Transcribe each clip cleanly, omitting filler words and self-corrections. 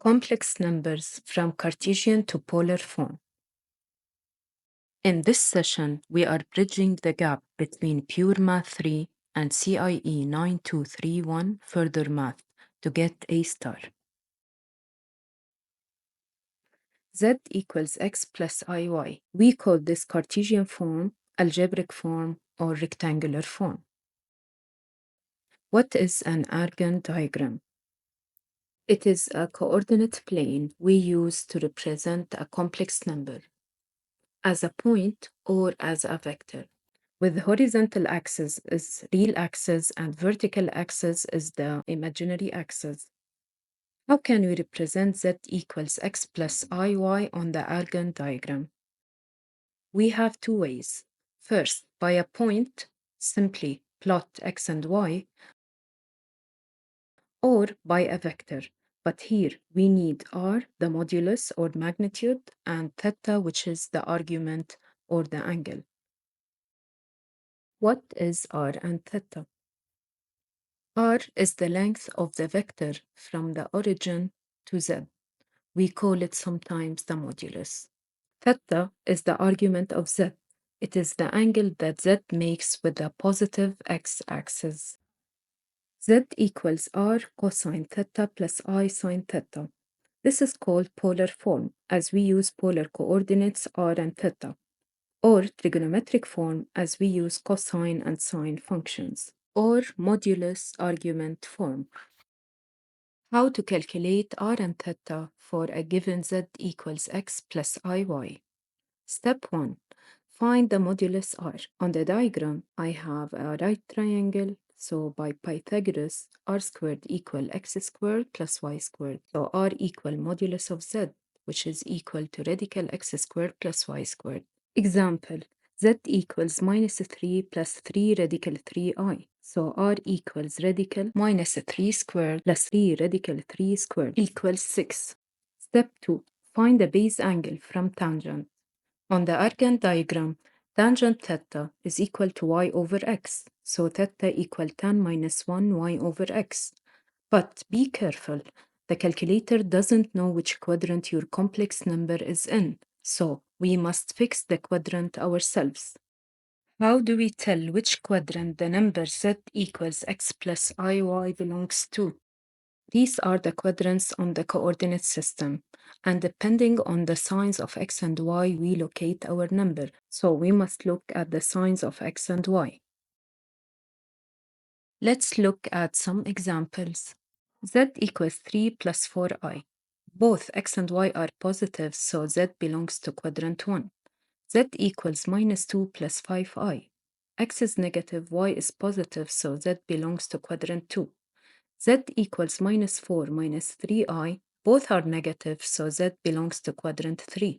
Complex numbers from Cartesian to polar form. In this session, we are bridging the gap between Pure Math 3 and CIE 9231 Further Math to get A star. Z equals x plus iy. We call this Cartesian form, algebraic form, or rectangular form. What is an Argand diagram? It is a coordinate plane we use to represent a complex number as a point or as a vector. With horizontal axis is real axis and vertical axis is the imaginary axis. How can we represent z equals x plus iy on the Argand diagram? We have two ways. First, by a point, simply plot x and y, or by a vector. But here we need r, the modulus or magnitude, and theta, which is the argument or the angle. What is r and theta? R is the length of the vector from the origin to z. We call it sometimes the modulus. Theta is the argument of z. It is the angle that z makes with the positive x-axis. Z equals r cosine theta plus I sine theta. This is called polar form, as we use polar coordinates r and theta, or trigonometric form, as we use cosine and sine functions, or modulus argument form. How to calculate r and theta for a given z equals x plus iy. Step 1. Find the modulus r. On the diagram, I have a right triangle, so by Pythagoras, r squared equal x squared plus y squared. So r equal modulus of z, which is equal to radical x squared plus y squared. Example, z equals minus 3 plus 3 radical 3i. So r equals radical minus 3 squared plus 3 radical 3 squared equals 6. Step 2. Find the base angle from tangent. On the Argand diagram, tangent theta is equal to y over x, so theta equal tan minus 1 y over x. But be careful, the calculator doesn't know which quadrant your complex number is in, so we must fix the quadrant ourselves. How do we tell which quadrant the number z equals x plus iy belongs to? These are the quadrants on the coordinate system, and depending on the signs of x and y, we locate our number. So we must look at the signs of x and y. Let's look at some examples. Z equals 3 plus 4i. Both x and y are positive, so z belongs to quadrant 1. Z equals minus 2 plus 5i. X is negative, y is positive, so z belongs to quadrant 2. Z equals minus 4 minus 3i, both are negative, so z belongs to quadrant 3.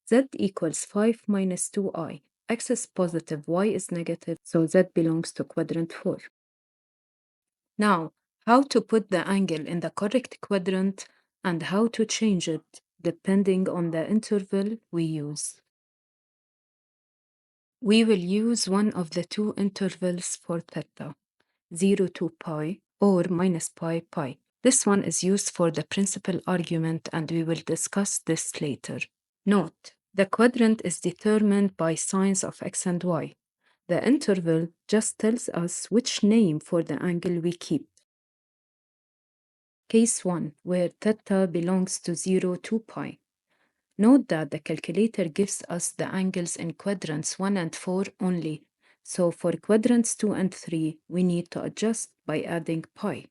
Z equals 5 minus 2i, x is positive, y is negative, so z belongs to quadrant 4. Now, how to put the angle in the correct quadrant and how to change it depending on the interval we use. We will use one of the two intervals for theta, 0 to pi, or minus pi pi. This one is used for the principal argument, and we will discuss this later. Note, the quadrant is determined by signs of x and y. The interval just tells us which name for the angle we keep. Case 1, where theta belongs to 0 to pi. Note that the calculator gives us the angles in quadrants 1 and 4 only. So for quadrants 2 and 3, we need to adjust by adding pi.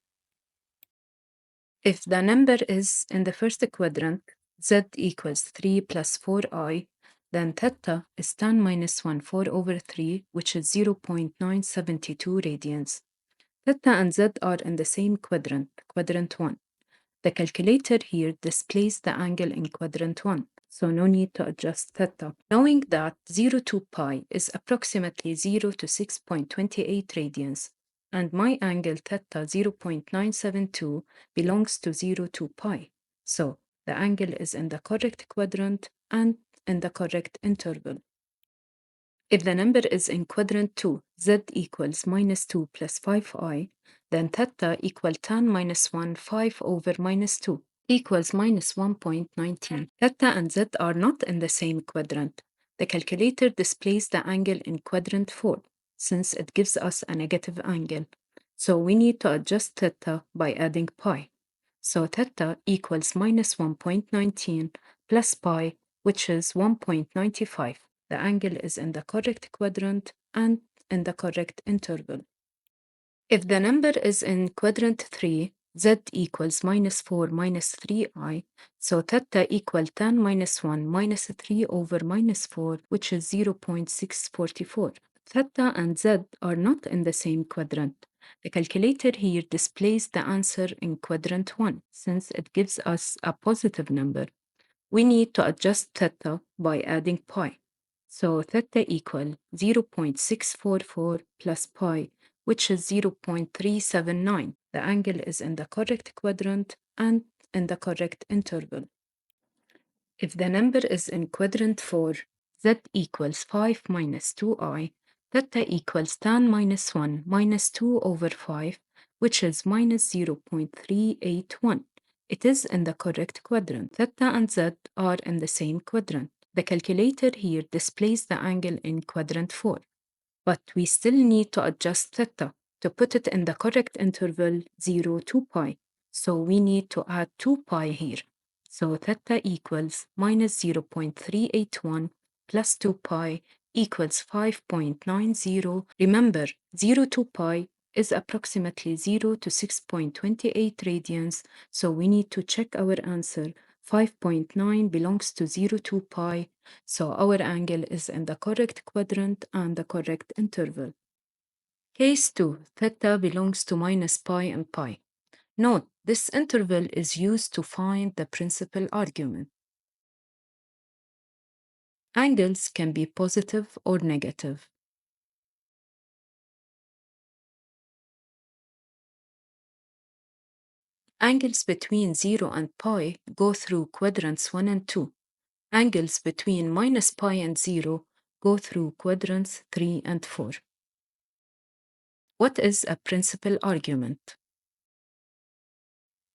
If the number is in the first quadrant, z equals 3 plus 4i, then theta is tan minus 1 4 over 3, which is 0.972 radians. Theta and z are in the same quadrant, quadrant 1. The calculator here displays the angle in quadrant 1, so no need to adjust theta. Knowing that 0 to pi is approximately 0 to 6.28 radians, and my angle theta 0.972 belongs to 0 to pi, so the angle is in the correct quadrant and in the correct interval. If the number is in quadrant 2, z equals minus 2 plus 5i, then theta equal tan minus 1 5 over minus 2 equals minus 1.19. Theta and Z are not in the same quadrant. The calculator displays the angle in quadrant 4, since it gives us a negative angle. So we need to adjust theta by adding pi. So theta equals minus 1.19 plus pi, which is 1.95. The angle is in the correct quadrant and in the correct interval. If the number is in quadrant 3, z equals minus 4 minus 3i, so theta equal tan minus 1 minus 3 over minus 4, which is 0.644. Theta and z are not in the same quadrant. The calculator here displays the answer in quadrant 1, since it gives us a positive number. We need to adjust theta by adding pi. So theta equal 0.644 plus pi, which is 0.379. The angle is in the correct quadrant and in the correct interval. If the number is in quadrant 4, z equals 5 minus 2i, theta equals tan minus 1 minus 2 over 5, which is minus 0.381. It is in the correct quadrant. Theta and z are in the same quadrant. The calculator here displays the angle in quadrant 4, but we still need to adjust theta to put it in the correct interval 0 to pi. So we need to add 2 pi here. So theta equals minus 0.381 plus 2 pi equals 5.90. Remember, 0 to pi is approximately 0 to 6.28 radians, so we need to check our answer. 5.9 belongs to 0 to pi, so our angle is in the correct quadrant and the correct interval. Case 2, theta belongs to minus pi and pi. Note, this interval is used to find the principal argument. Angles can be positive or negative. Angles between 0 and pi go through quadrants 1 and 2. Angles between minus pi and 0 go through quadrants 3 and 4. What is a principal argument?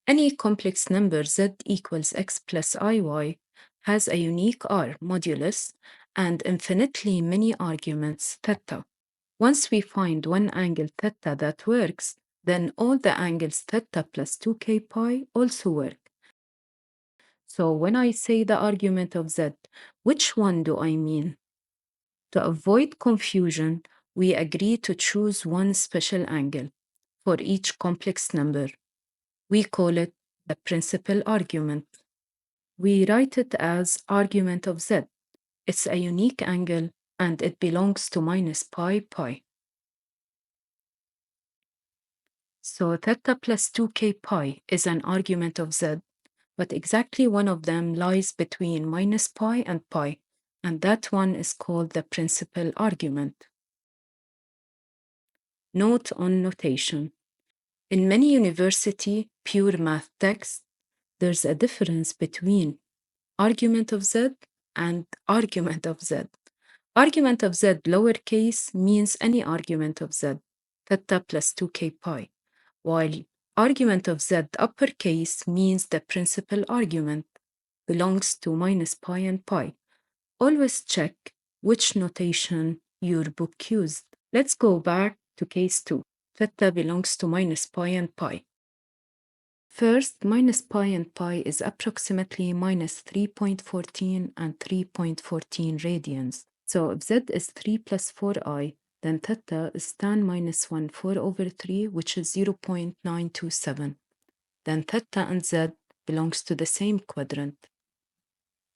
Any complex number z equals x plus iy has a unique r modulus and infinitely many arguments theta. Once we find one angle theta that works, then all the angles theta plus 2k pi also work. So when I say the argument of z, which one do I mean? To avoid confusion, we agree to choose one special angle for each complex number. We call it the principal argument. We write it as argument of z. It's a unique angle and it belongs to minus pi pi. So theta plus 2k pi is an argument of z, but exactly one of them lies between minus pi and pi, and that one is called the principal argument. Note on notation. In many university pure math texts, there's a difference between argument of z and argument of z. Argument of z lowercase means any argument of z, theta plus 2k pi, while argument of z uppercase means the principal argument belongs to minus pi and pi. Always check which notation your book used. Let's go back to case 2. Theta belongs to minus pi and pi. First, minus pi and pi is approximately minus 3.14 and 3.14 radians. So if z is 3 plus 4i, then theta is tan minus 1 4 over 3, which is 0.927. Then theta and z belongs to the same quadrant.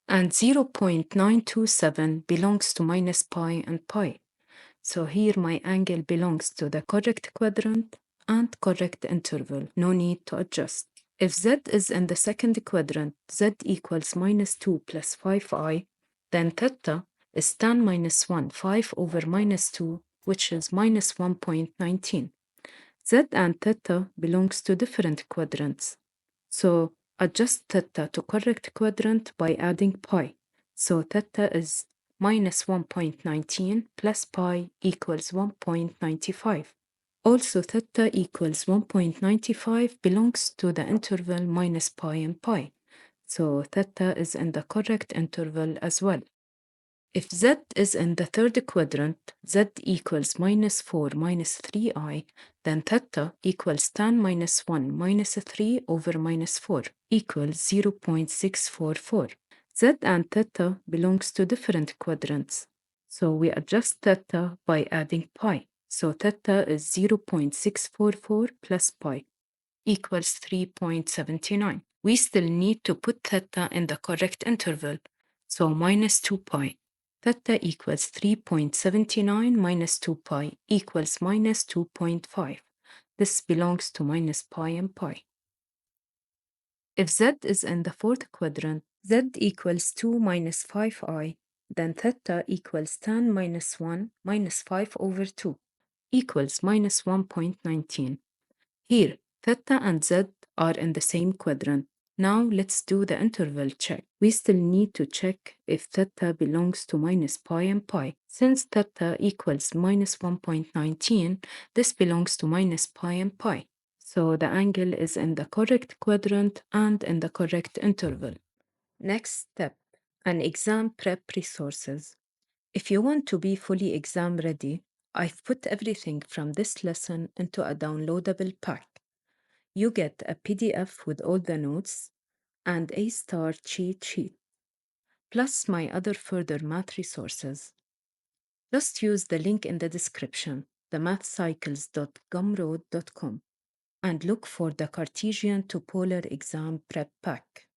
And 0.927 belongs to minus pi and pi. So here my angle belongs to the correct quadrant and correct interval. No need to adjust. If z is in the second quadrant, z equals minus 2 plus 5i, then theta is tan minus 1 5 over minus 2, which is minus 1.19. Z and theta belongs to different quadrants. So adjust theta to correct quadrant by adding pi. So theta is minus 1.19 plus pi equals 1.95. Also, theta equals 1.95 belongs to the interval minus pi and pi. So theta is in the correct interval as well. If z is in the third quadrant, z equals minus 4 minus 3i, then theta equals tan minus 1 minus 3 over minus 4 equals 0.644. Z and theta belongs to different quadrants, so we adjust theta by adding pi. So theta is 0.644 plus pi equals 3.79. We still need to put theta in the correct interval, so minus 2 pi. Theta equals 3.79 minus 2 pi equals minus 2.5. This belongs to minus pi and pi. If z is in the fourth quadrant, z equals 2 minus 5i, then theta equals tan minus 1 minus 5 over 2 equals minus 1.19. Here, theta and z are in the same quadrant. Now let's do the interval check. We still need to check if theta belongs to minus pi and pi. Since theta equals minus 1.19, this belongs to minus pi and pi. So the angle is in the correct quadrant and in the correct interval. Next step, an exam prep resources. If you want to be fully exam ready, I've put everything from this lesson into a downloadable pack. You get a PDF with all the notes and a star cheat sheet, plus my other further math resources. Just use the link in the description, themathcycles.gumroad.com, and look for the Cartesian to Polar Exam Prep Pack.